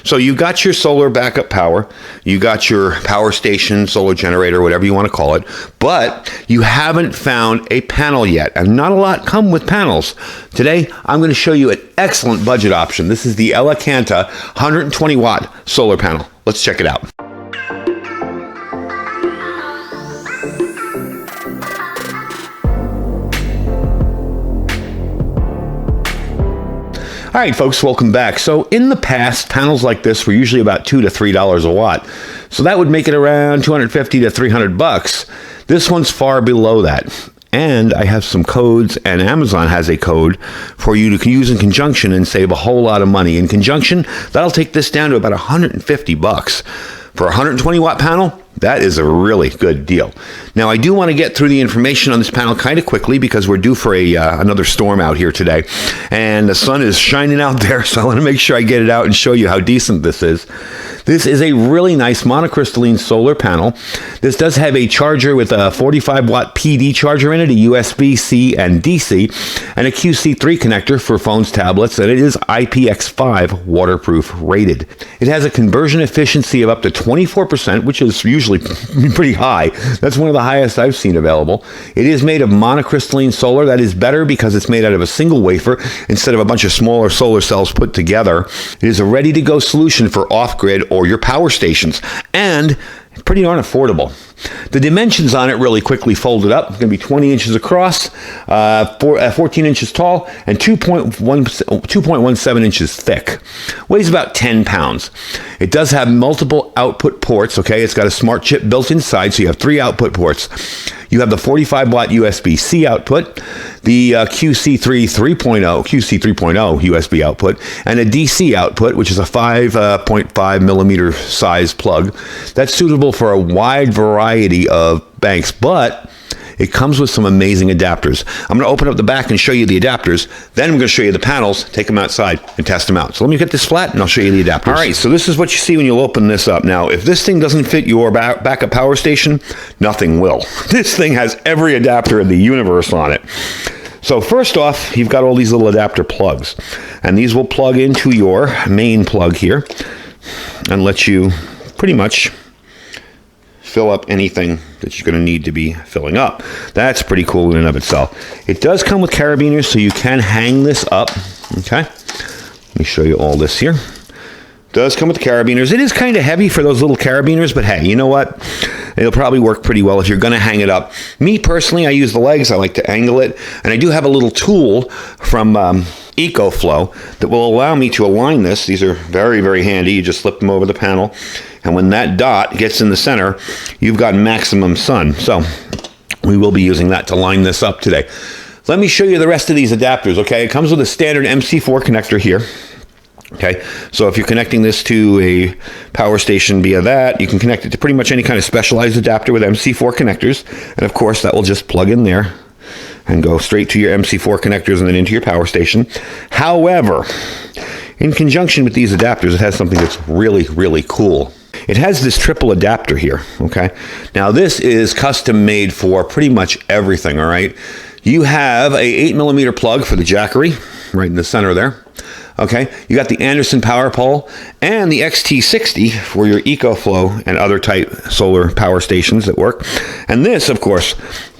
So you got your solar backup power, you got your power station, solar generator, whatever you want to call it, but you haven't found a panel yet, and not a lot come with panels. Today, I'm going to show you an excellent budget option. This is the ELECAENTA 120 watt solar panel. Let's check it out. All right, folks, welcome back. So in the past, panels like this were usually about $2 to $3 a watt. So that would make it around 250 to 300 bucks. This one's far below that. And I have some codes, and Amazon has a code for you to use in conjunction and save a whole lot of money. In conjunction, that'll take this down to about 150 bucks. For a 120 watt panel, that is a really good deal. Now, I do want to get through the information on this panel kind of quickly because we're due for another storm out here today. And the sun is shining out there, so I want to make sure I get it out and show you how decent this is. This is a really nice monocrystalline solar panel. This does have a charger with a 45 watt PD charger in it, a USB-C and DC, and a QC3 connector for phones, tablets, and it is IPX5 waterproof rated. It has a conversion efficiency of up to 24%, which is usually pretty high. That's one of the highest I've seen available. It is made of monocrystalline solar. That is better because it's made out of a single wafer instead of a bunch of smaller solar cells put together. It is a ready-to-go solution for off-grid or your power stations, and pretty darn affordable. The dimensions on it really quickly folded up. It's going to be 20 inches across, 14 inches tall, and 2.17 inches thick. Weighs about 10 pounds. It does have multiple output ports, okay? It's got a smart chip built inside, so you have 3 output ports. You have the 45 watt USB-C output, the QC3 3.0 USB output, and a DC output, which is a 5.5 millimeter size plug. That's suitable for a wide variety of banks, but it comes with some amazing adapters. I'm going to open up the back and show you the adapters. Then I'm going to show you the panels, take them outside, and test them out. So let me get this flat, and I'll show you the adapters. All right, so this is what you see when you open this up. Now, if this thing doesn't fit your backup power station, nothing will. This thing has every adapter in the universe on it. So first off, you've got all these little adapter plugs, and these will plug into your main plug here and let you pretty much fill up anything that you're going to need to be filling up. That's pretty cool in and of itself. It does come with carabiners, so you can hang this up. Okay, let me show you all this here. It does come with carabiners. It is kind of heavy for those little carabiners, but hey, you know what? It'll probably work pretty well if you're going to hang it up. Me personally, I use the legs. I like to angle it, and I do have a little tool from EcoFlow that will allow me to align this. These are very, very handy. You just slip them over the panel, and when that dot gets in the center, you've got maximum sun. So we will be using that to line this up today. Let me show you the rest of these adapters, okay? It comes with a standard MC4 connector here. Okay, so if you're connecting this to a power station via that, you can connect it to pretty much any kind of specialized adapter with MC4 connectors, and of course that will just plug in there and go straight to your MC4 connectors and then into your power station. However, in conjunction with these adapters, it has something that's really, really cool. It has this triple adapter here, okay? Now this is custom made for pretty much everything, all right? You have a 8mm plug for the jackery right in the center there. Okay, you got the Anderson power pole and the XT60 for your EcoFlow and other type solar power stations that work. And this, of course,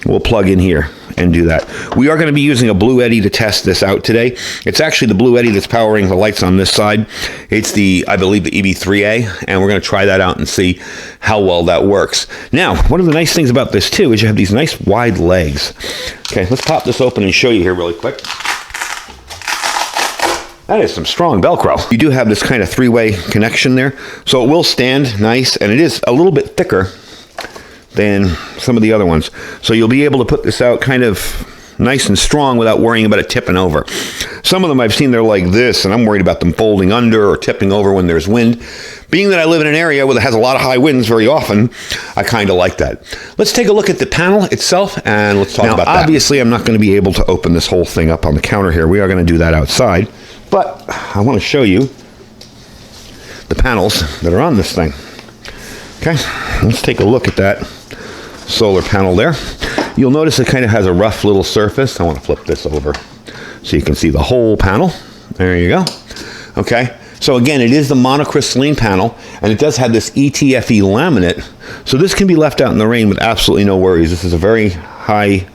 will plug in here and do that. We are going to be using a Blue Eddy to test this out today. It's actually the Blue Eddy that's powering the lights on this side. It's the, I believe, the EB3A, and we're going to try that out and see how well that works. Now, one of the nice things about this, too, is you have these nice wide legs. Okay, let's pop this open and show you here really quick. That is some strong Velcro. You do have this kind of 3-way connection there, so it will stand nice, and it is a little bit thicker than some of the other ones. So you'll be able to put this out kind of nice and strong without worrying about it tipping over. Some of them I've seen they're like this, and I'm worried about them folding under or tipping over when there's wind. Being that I live in an area where it has a lot of high winds very often, I kind of like that. Let's take a look at the panel itself, and let's talk about that. Obviously, I'm not going to be able to open this whole thing up on the counter here. We are going to do that outside. But I want to show you the panels that are on this thing. Okay, let's take a look at that solar panel there. You'll notice it kind of has a rough little surface. I want to flip this over so you can see the whole panel. There you go. Okay, So again, it is the monocrystalline panel, and it does have this ETFE laminate. So this can be left out in the rain with absolutely no worries. This is a very high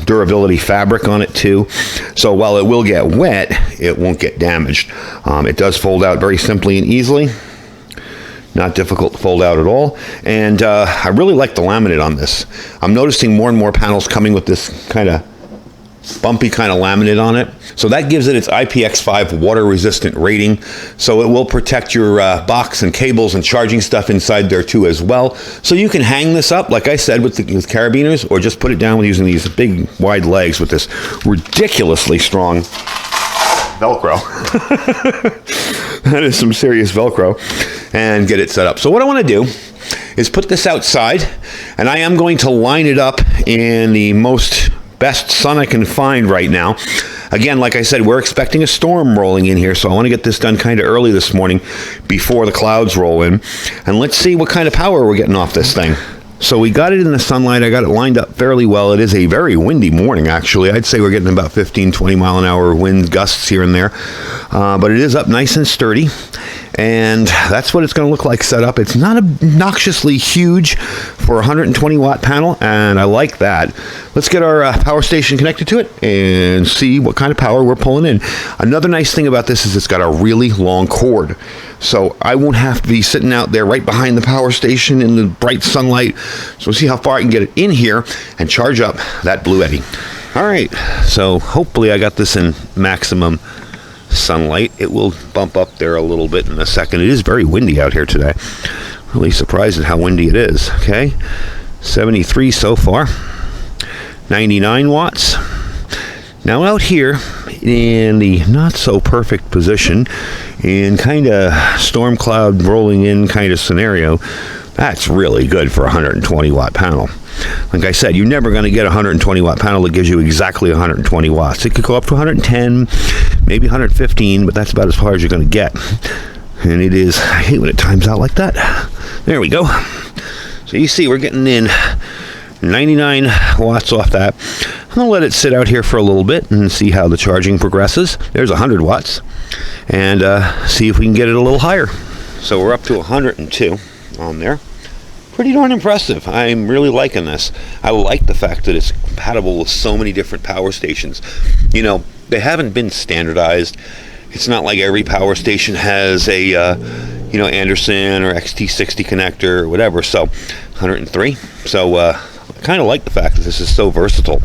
durability fabric on it too. So while it will get wet, it won't get damaged. It does fold out very simply and easily. Not difficult to fold out at all. And I really like the laminate on this. I'm noticing more and more panels coming with this kind of bumpy kind of laminate on it. So that gives it its IPX5 water resistant rating. So it will protect your box and cables and charging stuff inside there too as well. So you can hang this up, like I said, with carabiners, or just put it down with using these big wide legs with this ridiculously strong Velcro. That is some serious Velcro. And get it set up. So what I want to do is put this outside, and I am going to line it up in the best sun I can find right now. Again, like I said, we're expecting a storm rolling in here, so I want to get this done kind of early this morning before the clouds roll in. And let's see what kind of power we're getting off this thing. So we got it in the sunlight. I got it lined up fairly well. It is a very windy morning, actually. I'd say we're getting about 15, 20 mile an hour wind gusts here and there. But it is up nice and sturdy. And that's what it's going to look like set up. It's not obnoxiously huge for a 120 watt panel, and I like that. Let's get our power station connected to it and see what kind of power we're pulling in. Another nice thing about this is it's got a really long cord. So I won't have to be sitting out there right behind the power station in the bright sunlight. So we'll see how far I can get it in here and charge up that Blue Eddy. All right, so hopefully I got this in maximum sunlight. It will bump up there a little bit in a second. It is very windy out here today. Really surprised at how windy it is. Okay, 73 so far, 99 watts. Now out here in the not so perfect position, in kind of storm cloud rolling in kind of scenario, that's really good for a 120 watt panel. Like I said, you're never going to get a 120 watt panel that gives you exactly 120 watts. It could go up to 110, maybe 115, but that's about as far as you're going to get. And it is, I hate when it times out like that. There we go. So you see we're getting in 99 watts off that. I'm going to let it sit out here for a little bit and see how the charging progresses. There's 100 watts. And see if we can get it a little higher. So we're up to 102 on there. Pretty darn impressive. I'm really liking this. I like the fact that it's compatible with so many different power stations. You know, they haven't been standardized. It's not like every power station has a, Anderson or XT60 connector or whatever. So 103. So I kind of like the fact that this is so versatile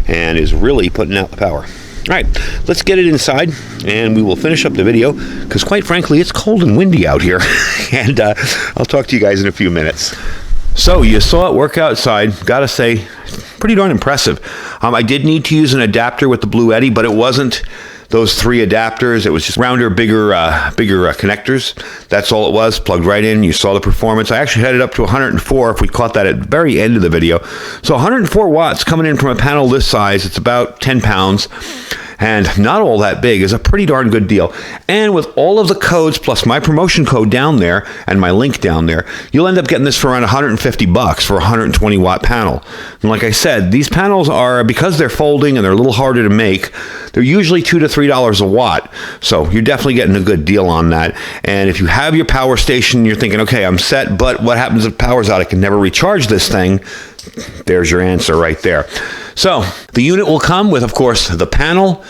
and is really putting out the power. All right, let's get it inside, and we will finish up the video, because quite frankly, it's cold and windy out here, and I'll talk to you guys in a few minutes. So you saw it work outside. Gotta say, pretty darn impressive. I did need to use an adapter with the Blue Eddy, but it wasn't those 3 adapters. It was just rounder, bigger connectors. That's all it was, plugged right in. You saw the performance. I actually had it up to 104 if we caught that at the very end of the video. So 104 watts coming in from a panel this size. It's about 10 pounds. And not all that big is a pretty darn good deal. And with all of the codes plus my promotion code down there and my link down there, you'll end up getting this for around $150 for a 120 watt panel. And like I said, these panels are, because they're folding and they're a little harder to make, they're usually $2 to $3 a watt. So you're definitely getting a good deal on that. And if you have your power station, you're thinking, okay, I'm set, but what happens if power's out? I can never recharge this thing. There's your answer right there. So the unit will come with, of course, the panel,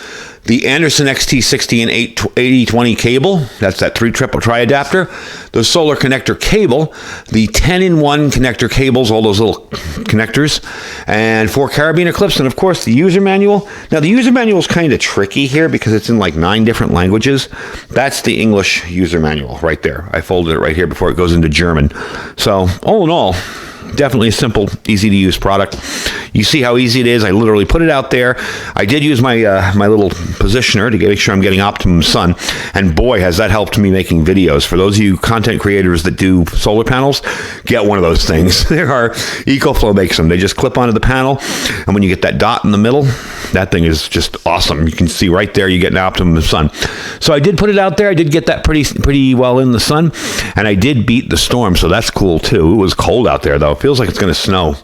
the Anderson XT60 and 8020 cable. That's that 3 triple tri adapter. The solar connector cable, the 10-in-1 connector cables, all those little connectors, and 4 carabiner clips, and of course the user manual. Now the user manual is kind of tricky here because it's in like 9 different languages. That's the English user manual right there. I folded it right here before it goes into German. So all in all, definitely a simple, easy to use product. You see how easy it is. I literally put it out there. I did use my my little positioner to make sure I'm getting optimum sun, and boy, has that helped me making videos. For those of you content creators that do solar panels, get one of those things. There are, EcoFlow makes them. They just clip onto the panel, and when you get that dot in the middle, that thing is just awesome. You can see right there you get an optimum sun. So I did put it out there. I did get that pretty well in the sun, and I did beat the storm, so that's cool too. It was cold out there though. It feels like it's going to snow.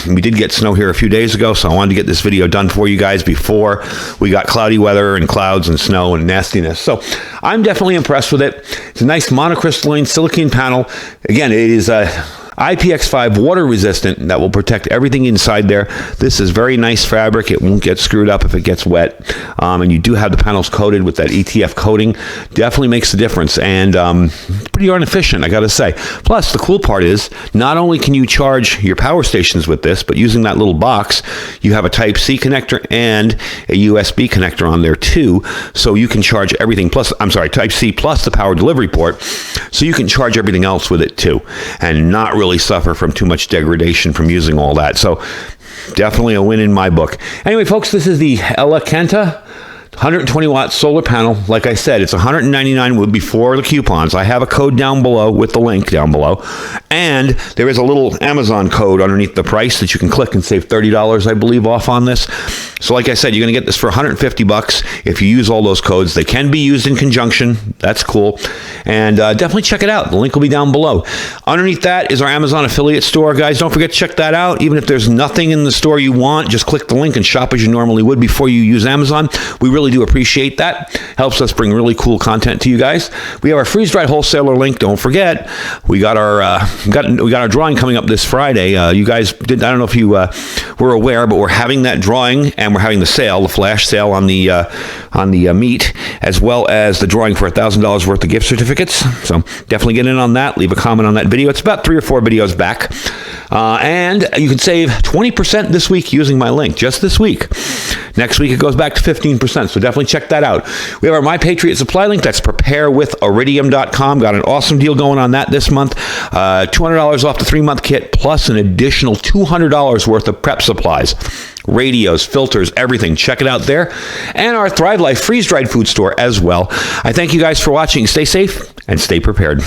We did get snow here a few days ago, so I wanted to get this video done for you guys before we got cloudy weather and clouds and snow and nastiness. So I'm definitely impressed with it. It's a nice monocrystalline silicone panel. Again, it is IPX5 water resistant. That will protect everything inside there. This is very nice fabric. It won't get screwed up if it gets wet. And you do have the panels coated with that ETF coating. Definitely makes a difference, and it's pretty darn efficient, I gotta say. Plus, the cool part is not only can you charge your power stations with this, but using that little box, you have a Type-C connector and a USB connector on there too, so you can charge everything. Plus, Type-C plus the power delivery port, so you can charge everything else with it too, and not really suffer from too much degradation from using all that. So definitely a win in my book. Anyway, folks, this is the ELECAENTA 120 watt solar panel. Like I said, it's $199 before the coupons. I have a code down below with the link down below. And there is a little Amazon code underneath the price that you can click and save $30, I believe, off on this. So like I said, you're going to get this for $150 if you use all those codes. They can be used in conjunction. That's cool. And definitely check it out. The link will be down below. Underneath that is our Amazon affiliate store. Guys, don't forget to check that out. Even if there's nothing in the store you want, just click the link and shop as you normally would before you use Amazon. We really do appreciate that. Helps us bring really cool content to you guys. We have our freeze-dried wholesaler link. Don't forget, we got our drawing coming up this Friday. You guys did. I don't know if you were aware, but we're having that drawing, and we're having the sale, the flash sale on the meat, as well as the drawing for $1,000 worth of gift certificates. So definitely get in on that. Leave a comment on that video. It's about 3 or 4 videos back, and you can save 20% this week using my link. Just this week. Next week it goes back to 15%. So definitely check that out. We have our My Patriot Supply link. That's preparewithiridium.com. Got an awesome deal going on that this month. $200 off the 3-month kit, plus an additional $200 worth of prep supplies. Radios, filters, everything. Check it out there. And our Thrive Life freeze-dried food store as well. I thank you guys for watching. Stay safe and stay prepared.